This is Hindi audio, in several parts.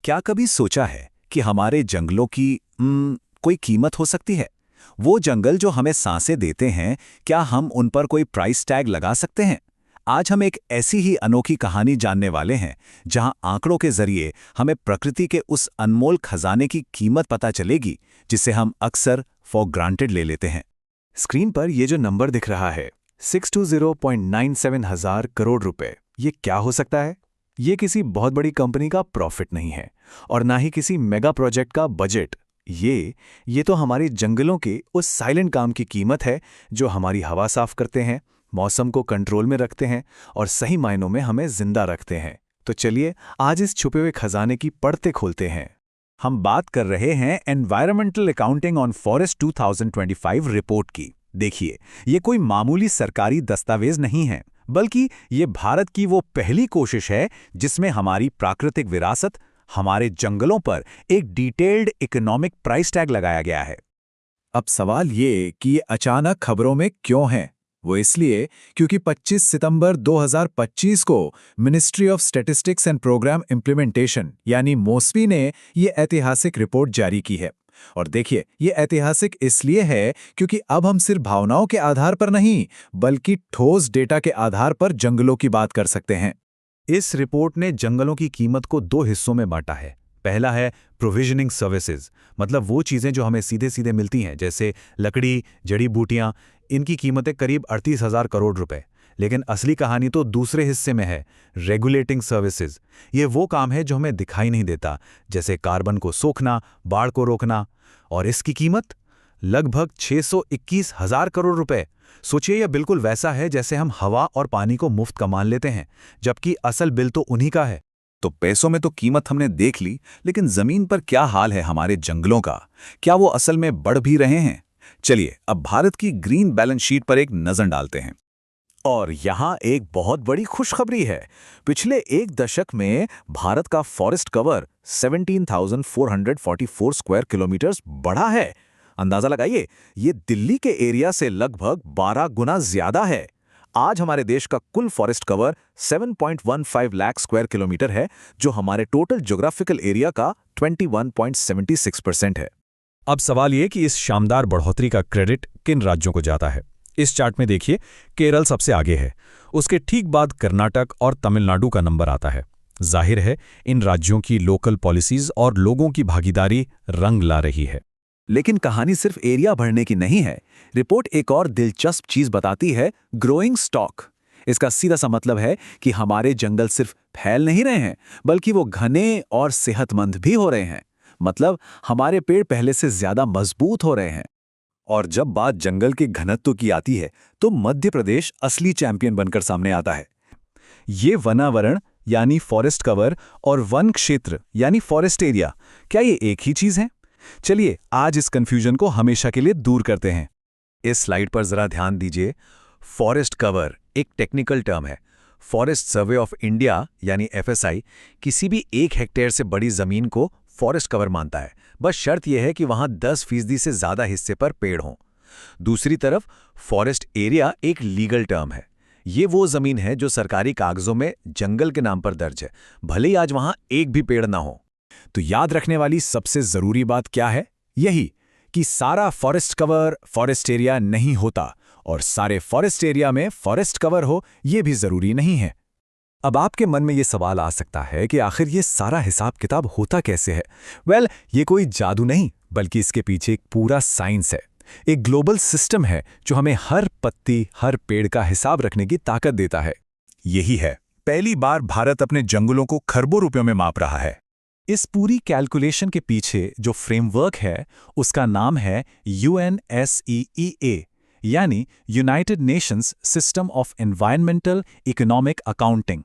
क्या कभी सोचा है कि हमारे जंगलों की कोई कीमत हो सकती है? वो जंगल जो हमें सांसें देते हैं, क्या हम उन पर कोई प्राइस टैग लगा सकते हैं? आज हम एक ऐसी ही अनोखी कहानी जानने वाले हैं, जहां आंकड़ों के जरिए हमें प्रकृति के उस अनमोल खजाने की कीमत पता चलेगी, जिसे हम अक्सर फॉर ग्रांटेड ले लेते हैं। स्क्रीन पर ये जो नंबर दिख रहा है 620.97 हजार करोड़ रुपए, ये क्या हो सकता है? ये किसी बहुत बड़ी कंपनी का प्रॉफिट नहीं है और ना ही किसी मेगा प्रोजेक्ट का बजट। ये तो हमारे जंगलों के उस साइलेंट काम की कीमत है जो हमारी हवा साफ करते हैं, मौसम को कंट्रोल में रखते हैं और सही मायनों में हमें जिंदा रखते हैं। तो चलिए आज इस छुपे हुए खजाने की पड़ते खोलते हैं। हम बात कर रहे हैं environmental accounting on forest 2025 report की। देखिए, ये कोई मामूली सरकारी दस्तावेज नहीं है, बल्कि ये भारत की वो पहली कोशिश है जिसमें हमारी प्राकृतिक विरासत, हमारे जंगलों पर एक डिटेल्ड इकोनॉमिक प्राइस टैग लगाया गया है। अब सवाल ये कि ये अचानक खबरों में क्यों है? वो इसलिए क्योंकि 25 सितंबर 2025 को ministry of statistics and programme implementation यानी मोस्पी ने ये ऐतिहासिक रिपोर्ट जारी की है। और देखिए, ये ऐतिहासिक इसलिए है क्योंकि अब हम सिर्फ भावनाओं के आधार पर नहीं, बल्कि ठोस डेटा के आधार पर जंगलों की बात कर सकते हैं। इस रिपोर्ट ने जंगलों की कीमत को दो हिस्सों में बांटा है। पहला है प्रोविजनिंग सर्विसेज, मतलब वो चीज़ें जो हमें सीधे सीधे मिलती हैं, जैसे लकड़ी, जड़ी बूटियाँ। इनकी कीमतें करीब 38,000 करोड़ रुपए। लेकिन असली कहानी तो दूसरे हिस्से में है, रेगुलेटिंग सर्विसेज। ये वो काम है जो हमें दिखाई नहीं देता, जैसे कार्बन को सोखना, बाढ़ को रोकना। और इसकी कीमत लगभग 621,000 करोड़ रुपए। सोचिए, यह बिल्कुल वैसा है जैसे हम हवा और पानी को मुफ्त का मान लेते हैं, जबकि असल बिल तो उन्हीं का है। तो पैसों में तो कीमत हमने देख ली, लेकिन जमीन पर क्या हाल है हमारे जंगलों का? क्या वो असल में बढ़ भी रहे हैं? चलिए अब भारत की ग्रीन बैलेंस शीट पर एक नजर डालते हैं। और यहाँ एक बहुत बड़ी खुशखबरी है। पिछले एक दशक में भारत का फॉरेस्ट कवर 17,444 स्क्वायर किलोमीटर्स बढ़ा है। अंदाजा लगाइए, ये दिल्ली के एरिया से लगभग 12 गुना ज्यादा है। आज हमारे देश का कुल forest cover 7.15 lakh square kilometre है, जो हमारे टोटल ज्योग्राफिकल एरिया का 21.76% है। अब सवाल ये कि इस शानदार बढ़ोतरी का क्रेडिट किन राज्यों को जाता है? इस चार्ट में देखिए, केरल सबसे आगे है, उसके ठीक बाद कर्नाटक और तमिलनाडु का नंबर आता है। जाहिर है, इन राज्यों की लोकल पॉलिसीज और लोगों की भागीदारी रंग ला रही है। लेकिन कहानी सिर्फ एरिया बढ़ने की नहीं है। रिपोर्ट एक और दिलचस्प चीज बताती है, ग्रोइंग स्टॉक। इसका सीधा सा मतलब है कि हमारे जंगल सिर्फ फैल नहीं रहे हैं, बल्कि वो घने और सेहतमंद भी हो रहे हैं। मतलब हमारे पेड़ पहले से ज्यादा मजबूत हो रहे हैं। और जब बात जंगल के घनत्व की आती है, तो मध्य प्रदेश असली चैंपियन बनकर सामने आता है। ये वनावरण यानी फॉरेस्ट कवर और वन क्षेत्र यानी फॉरेस्ट एरिया, क्या ये एक ही चीज है? चलिए आज इस कंफ्यूजन को हमेशा के लिए दूर करते हैं। इस स्लाइड पर जरा ध्यान दीजिए। फॉरेस्ट कवर एक टेक्निकल टर्म है। फॉरेस्ट सर्वे ऑफ इंडिया यानी एफएसआई किसी भी 1 हेक्टेयर से बड़ी जमीन को फॉरेस्ट कवर मानता है। बस शर्त यह है कि वहां 10% से ज्यादा हिस्से पर पेड़ हों। दूसरी तरफ फॉरेस्ट एरिया एक लीगल टर्म है। ये वो जमीन है जो सरकारी कागजों में जंगल के नाम पर दर्ज है, भले ही आज वहां एक भी पेड़ ना हो। तो याद रखने वाली सबसे जरूरी बात क्या है? यही कि सारा फॉरेस्ट कवर फॉरेस्ट एरिया नहीं होता, और सारे फॉरेस्ट एरिया में फॉरेस्ट कवर हो ये भी जरूरी नहीं है। अब आपके मन में ये सवाल आ सकता है कि आखिर ये सारा हिसाब किताब होता कैसे है? ये कोई जादू नहीं, बल्कि इसके पीछे एक पूरा साइंस है। एक ग्लोबल सिस्टम है जो हमें हर पत्ती, हर पेड़ का हिसाब रखने की ताकत देता है। यही है, पहली बार भारत अपने जंगलों को खरबों रुपयों में माप रहा है। इस पूरी कैलकुलेशन के पीछे जो फ्रेमवर्क है, उसका नाम है UNSEEA, यानी United Nations system of environmental economic accounting.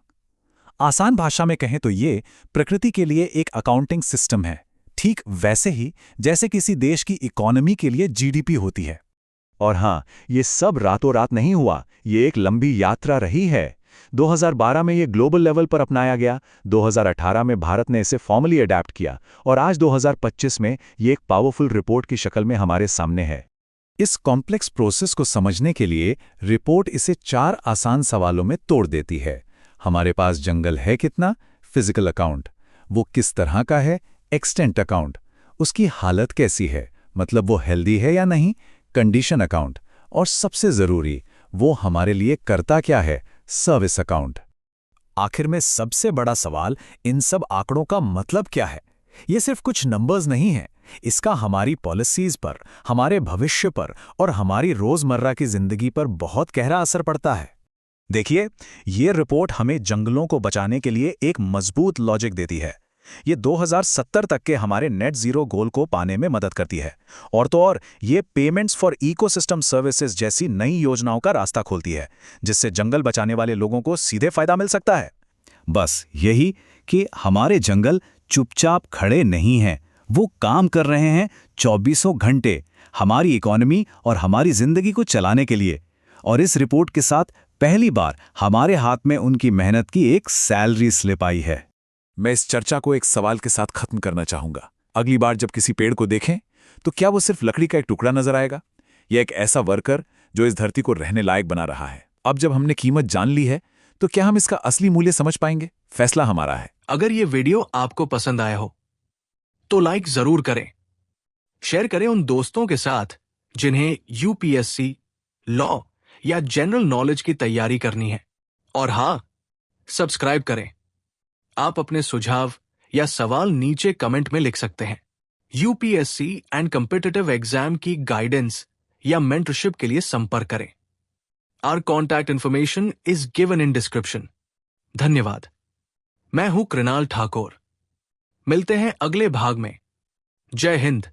आसान भाषा में कहें तो ये प्रकृति के लिए एक अकाउंटिंग सिस्टम है, ठीक वैसे ही जैसे किसी देश की इकोनॉमी के लिए जीडीपी होती है। और हाँ, ये सब रातों रात नहीं हुआ, ये एक लंबी यात्रा रही है। 2012 में ये ग्लोबल लेवल पर अपनाया गया, 2018 में भारत ने इसे फॉर्मली अडैप्ट किया, और आज 2025 में ये एक पावरफुल रिपोर्ट की शक्ल में हमारे सामने है। इस कॉम्प्लेक्स प्रोसेस को समझने के लिए रिपोर्ट इसे 4 आसान सवालों में तोड़ देती है। हमारे पास जंगल है कितना, फिजिकल अकाउंट। वो किस तरह का है, एक्सटेंट अकाउंट, उसकी हालत कैसी है, मतलब वो हेल्दी है या नहीं, कंडीशन अकाउंट, और सबसे ज़रूरी, वो हमारे लिए करता क्या है, सर्विस अकाउंट। आखिर में सबसे बड़ा सवाल, इन सब आंकड़ों का मतलब क्या है? ये सिर्फ कुछ नंबर्स नहीं हैं, इसका हमारी पॉलिसीज पर, हमारे भविष्य पर और हमारी रोजमर्रा की जिंदगी पर बहुत गहरा असर पड़ता है। देखिए, ये रिपोर्ट हमें जंगलों को बचाने के लिए एक मजबूत लॉजिक देती है। ये 2070 तक के हमारे नेट जीरो गोल को पाने में मदद करती है। और तो और, ये पेमेंट्स फॉर इकोसिस्टम सर्विसेज जैसी नई योजनाओं का रास्ता खोलती है, जिससे जंगल बचाने वाले लोगों को सीधे फायदा मिल सकता है। बस यही कि हमारे जंगल चुपचाप खड़े नहीं हैं, वो काम कर रहे हैं 24 घंटे हमारी इकोनॉमी और हमारी जिंदगी को चलाने के लिए। और इस रिपोर्ट के साथ पहली बार हमारे हाथ में उनकी मेहनत की एक सैलरी स्लिप आई है। मैं इस चर्चा को एक सवाल के साथ खत्म करना चाहूंगा। अगली बार जब किसी पेड़ को देखें तो क्या वो सिर्फ लकड़ी का एक टुकड़ा नजर आएगा, या एक ऐसा वर्कर जो इस धरती को रहने लायक बना रहा है? अब जब हमने कीमत जान ली है तो क्या हम इसका असली मूल्य समझ पाएंगे? फैसला हमारा है। अगर ये वीडियो आपको पसंद आया हो तो लाइक जरूर करें, शेयर करें उन दोस्तों के साथ जिन्हें यूपीएससी, लॉ या जनरल नॉलेज की तैयारी करनी है। और हां, सब्सक्राइब करें। आप अपने सुझाव या सवाल नीचे कमेंट में लिख सकते हैं। यूपीएससी एंड कॉम्पिटिटिव एग्जाम की गाइडेंस या मेंटरशिप के लिए संपर्क करें। Our contact information is given in description. धन्यवाद। मैं हूं कृणाल ठाकुर। मिलते हैं अगले भाग में। जय हिंद।